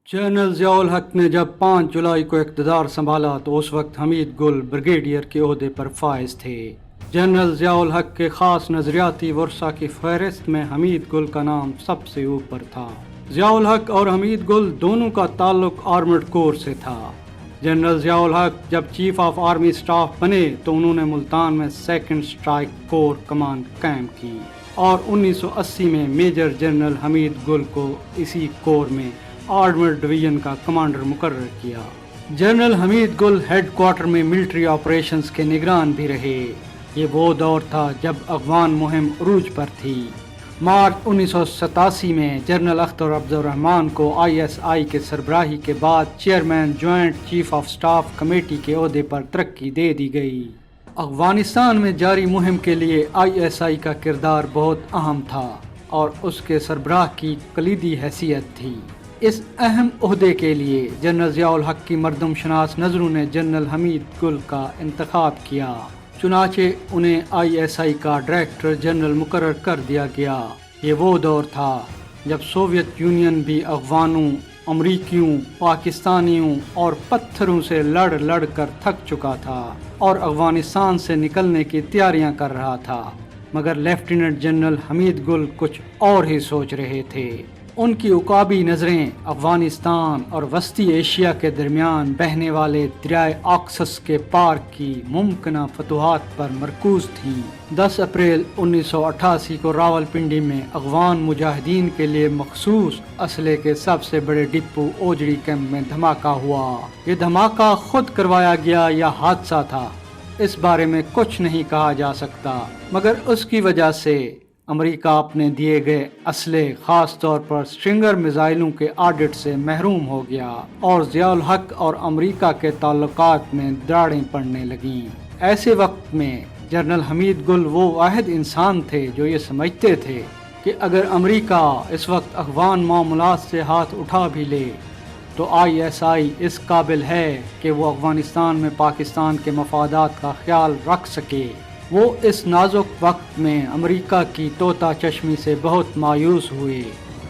General Ziaul हक ने जब 5 जुलाई को इक़्तिदार संभाला तो उस वक्त हमीद गुल ब्रिगेडियर के ओहदे पर फाइज थे। जनरल ज़ियाउल हक के ख़ास नज़रियाती वर्सा की फहरिस्त में हमीद गुल का नाम सबसे ऊपर था। ज़ियाउल हक और हमीद गुल दोनों का ताल्लुक आर्मर्ड कोर से था। जनरल ज़ियाउल हक जब चीफ ऑफ आर्मी स्टाफ बने तो उन्होंने मुल्तान में 2nd स्ट्राइक कोर कमांड कायम की और 1980 में मेजर जनरल हमीद गुल को इसी कोर में आर्मर्ड डिवीजन का कमांडर मुकर्रर किया। जनरल हमीद गुल हेड क्वार्टर में मिलिट्री ऑपरेशंस के निगरान भी रहे। ये वो दौर था जब अफगान मुहिम उरूज पर थी। मार्च 1987 में जनरल अख्तर अब्दुल रहमान को ISI के सरबराही के बाद chairman joint chief of staff committee के ओहदे पर तरक्की दे दी गई। अफगानिस्तान में जारी मुहिम के लिए ISI का किरदार बहुत अहम था और उसके सरबराह की कलीदी हैसियत थी। इस अहम ओहदे के लिए जनरल ज़ियाउल हक की मर्दमशनास नज़रों ने जनरल हमीद गुल का इंतखाब किया। चुनाचे उन्हें ISI का डायरेक्टर जनरल मुकर्रर कर दिया गया। ये वो दौर था जब सोवियत यूनियन भी अफगानों, अमरीकियों, पाकिस्तानियों और पत्थरों से लड़ कर थक चुका था और अफगानिस्तान से निकलने की तैयारियां कर रहा था, मगर लेफ्टिनेंट जनरल हमीद गुल कुछ और ही सोच रहे थे। उनकी उकाबी नज़रें अफगानिस्तान और वस्ती एशिया के दरमियान बहने वाले दरियाए ऑक्सस के पार की मुमकिन फतूहात पर मरकूज थीं। 10 अप्रैल 1988 को रावलपिंडी में अफगान मुजाहिदीन के लिए मखसूस असले के सबसे बड़े डिपो ओजड़ी कैंप में धमाका हुआ। ये धमाका खुद करवाया गया या हादसा था, इस बारे में कुछ नहीं कहा जा सकता, मगर उसकी वजह से अमेरिका अपने दिए गए असले खास तौर पर स्ट्रिंगर मिसाइलों के ऑडिट से महरूम हो गया और ज़ियाउल हक और अमेरिका के ताल्लुकात में दरारें पड़ने लगीं। ऐसे वक्त में जनरल हमीद गुल वो वाहिद इंसान थे जो ये समझते थे कि अगर अमेरिका इस वक्त अफगान मामलात से हाथ उठा भी ले तो ISI इस काबिल है कि वो अफगानिस्तान में पाकिस्तान के मफादात का ख्याल रख सके। वो इस नाजुक वक्त में अमेरिका की तोता चश्मी से बहुत मायूस हुए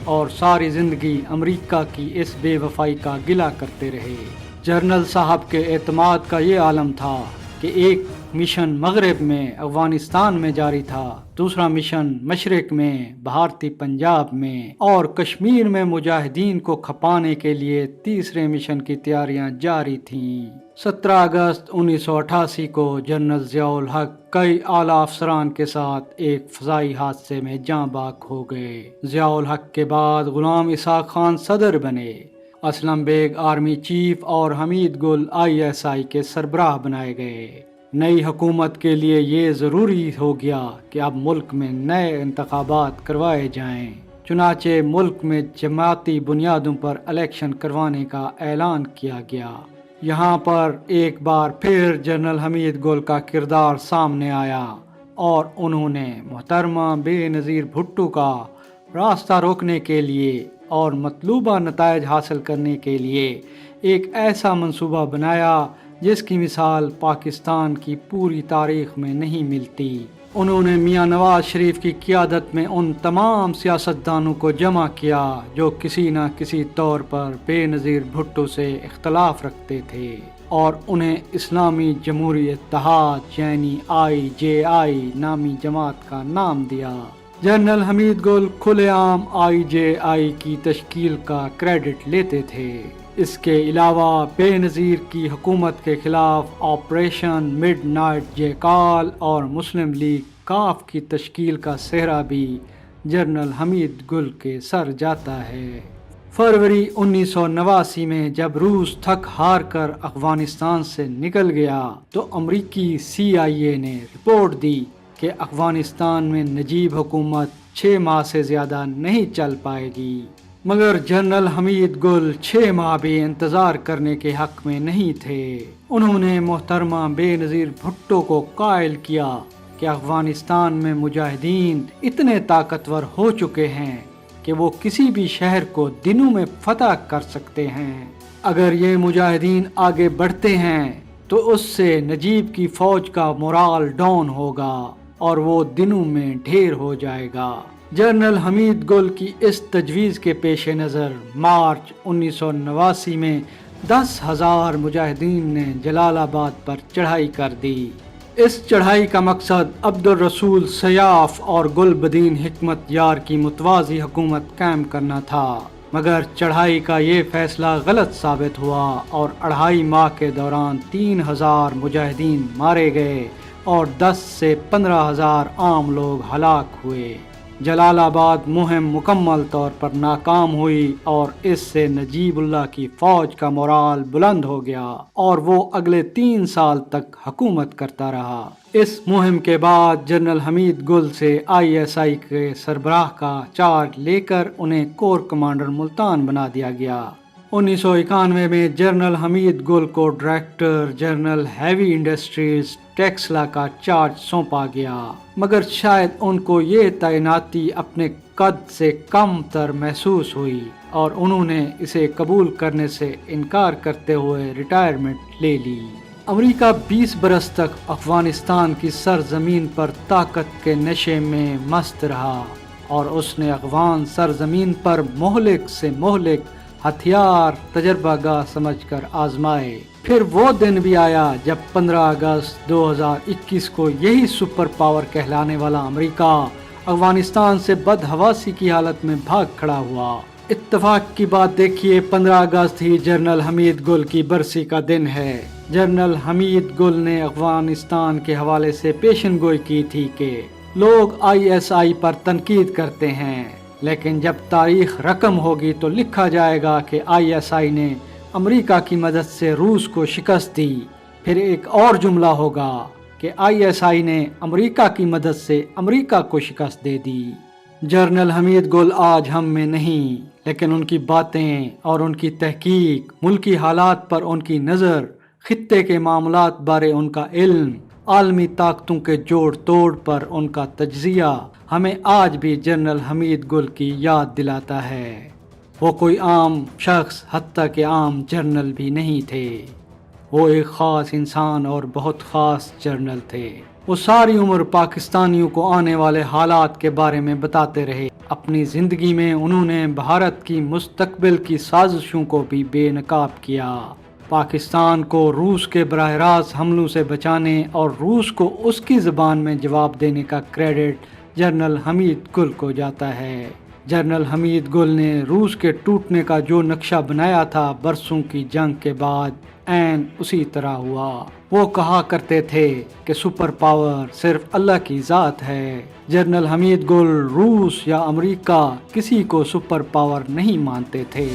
और सारी ज़िंदगी अमेरिका की इस बेवफाई का गिला करते रहे। जनरल साहब के एतमाद का ये आलम था कि एक मिशन मगरब में अफगानिस्तान में जारी था, दूसरा मिशन मशरिक में भारतीय पंजाब में और कश्मीर में मुजाहिदीन को खपाने के लिए तीसरे मिशन की तैयारियां जारी थीं। 17 अगस्त 1988 को जनरल ज़ियाउल हक कई आला अफसरान के साथ एक फ़ज़ाई हादसे में जाँ बाक हो गए। ज़ियाउल हक के बाद गुलाम इसाक खान सदर बने, असलम बेग आर्मी चीफ और हमीद गुल ISI के सरबराह बनाए गए। नई हुकूमत के लिए ये ज़रूरी हो गया कि अब मुल्क में नए इंतखाबात करवाए जाएं। चुनाचे मुल्क में जमाती बुनियादों पर इलेक्शन करवाने का ऐलान किया गया। यहाँ पर एक बार फिर जनरल हमीद गुल का किरदार सामने आया और उन्होंने मोहतरमा बेनज़ीर भुट्टो का रास्ता रोकने के लिए और मतलूबा नतायज हासिल करने के लिए एक ऐसा मंसूबा बनाया जिसकी मिसाल पाकिस्तान की पूरी तारीख में नहीं मिलती। उन्होंने मियां नवाज शरीफ की क़ियादत में उन तमाम सियासतदानों को जमा किया जो किसी न किसी तौर पर बेनज़ीर भुट्टो से इख्तलाफ रखते थे और उन्हें इस्लामी जमहूरी इत्तेहाद यानी IJI नामी जमात का नाम दिया। जनरल हमीद गुल खुलेआम IJI की तश्कील का क्रेडिट लेते थे। इसके अलावा बेनज़ीर की हुकूमत के खिलाफ ऑपरेशन मिडनाइट जयकाल और मुस्लिम लीग काफ की तश्कील का सेहरा भी जनरल हमीद गुल के सर जाता है। फरवरी 1989 में जब रूस थक हार कर अफगानिस्तान से निकल गया तो अमरीकी CIA ने रिपोर्ट दी कि अफगानिस्तान में नजीब हुकूमत 6 माह से ज़्यादा नहीं चल पाएगी, मगर जनरल हमीद गुल 6 माह भी इंतज़ार करने के हक में नहीं थे। उन्होंने मोहतरमा बेनज़ीर भुट्टो को कायल किया कि अफगानिस्तान में मुजाहिदीन इतने ताकतवर हो चुके हैं कि वो किसी भी शहर को दिनों में फतह कर सकते हैं। अगर ये मुजाहिदीन आगे बढ़ते हैं तो उससे नजीब की फ़ौज का मोराल डाउन होगा और वो दिनों में ढेर हो जाएगा। جنرل حمید گل کی اس تجویز کے پیش نظر مارچ 1989 میں 10,000 مجاہدین نے جلال آباد پر چڑھائی کر دی۔ اس چڑھائی کا مقصد عبد الرسول سیاف اور گل بدین حکمت یار کی متوازی حکومت قائم کرنا تھا، مگر چڑھائی کا یہ فیصلہ غلط ثابت ہوا اور 2.5 ماہ کے دوران 3,000 مجاہدین مارے گئے اور 10 سے 15,000 عام لوگ ہلاک ہوئے۔ جلال آباد مہم مکمل طور پر ناکام ہوئی اور اس سے نجیب اللہ کی فوج کا مورال بلند ہو گیا اور وہ اگلے 3 سال تک حکومت کرتا رہا۔ اس مہم کے بعد جنرل حمید گل سے ISI کے سربراہ کا چارج لے کر انہیں کور کمانڈر ملتان بنا دیا گیا۔ 1991 میں جنرل حمید گل کو director general heavy industries Taxila کا چارج سونپا گیا، مگر شاید ان کو یہ تعیناتی اپنے قد سے کم تر محسوس ہوئی اور انہوں نے اسے قبول کرنے سے انکار کرتے ہوئے ریٹائرمنٹ لے لی۔ امریکہ 20 برس تک افغانستان کی سرزمین پر طاقت کے نشے میں مست رہا اور اس نے افغان سرزمین پر مہلک سے مہلک ہتھیار تجربہ گاہ سمجھ کر آزمائے۔ پھر وہ دن بھی آیا جب 15 اگست 2021 کو یہی سپر پاور کہلانے والا امریکہ افغانستان سے بدحواسی کی حالت میں بھاگ کھڑا ہوا۔ اتفاق کی بات دیکھیے، 15 اگست ہی جنرل حمید گل کی برسی کا دن ہے۔ جنرل حمید گل نے افغانستان کے حوالے سے پیشن گوئی کی تھی کہ لوگ ISI پر تنقید کرتے ہیں، لیکن جب تاریخ رقم ہوگی تو لکھا جائے گا کہ ISI نے امریکہ کی مدد سے روس کو شکست دی۔ پھر ایک اور جملہ ہوگا کہ ISI نے امریکہ کی مدد سے امریکہ کو شکست دے دی۔ جنرل حمید گل آج ہم میں نہیں، لیکن ان کی باتیں اور ان کی تحقیق، ملکی حالات پر ان کی نظر، خطے کے معاملات بارے ان کا علم، عالمی طاقتوں کے جوڑ توڑ پر ان کا تجزیہ ہمیں آج بھی جنرل حمید گل کی یاد دلاتا ہے۔ وہ کوئی عام شخص، حتیٰ کہ عام جنرل بھی نہیں تھے، وہ ایک خاص انسان اور بہت خاص جنرل تھے۔ وہ ساری عمر پاکستانیوں کو آنے والے حالات کے بارے میں بتاتے رہے۔ اپنی زندگی میں انہوں نے بھارت کی مستقبل کی سازشوں کو بھی بے نقاب کیا۔ پاکستان کو روس کے براہ راست حملوں سے بچانے اور روس کو اس کی زبان میں جواب دینے کا کریڈٹ جنرل حمید گل کو جاتا ہے۔ جنرل حمید گل نے روس کے ٹوٹنے کا جو نقشہ بنایا تھا، برسوں کی جنگ کے بعد عین اسی طرح ہوا۔ وہ کہا کرتے تھے کہ سپر پاور صرف اللہ کی ذات ہے۔ جنرل حمید گل روس یا امریکہ کسی کو سپر پاور نہیں مانتے تھے۔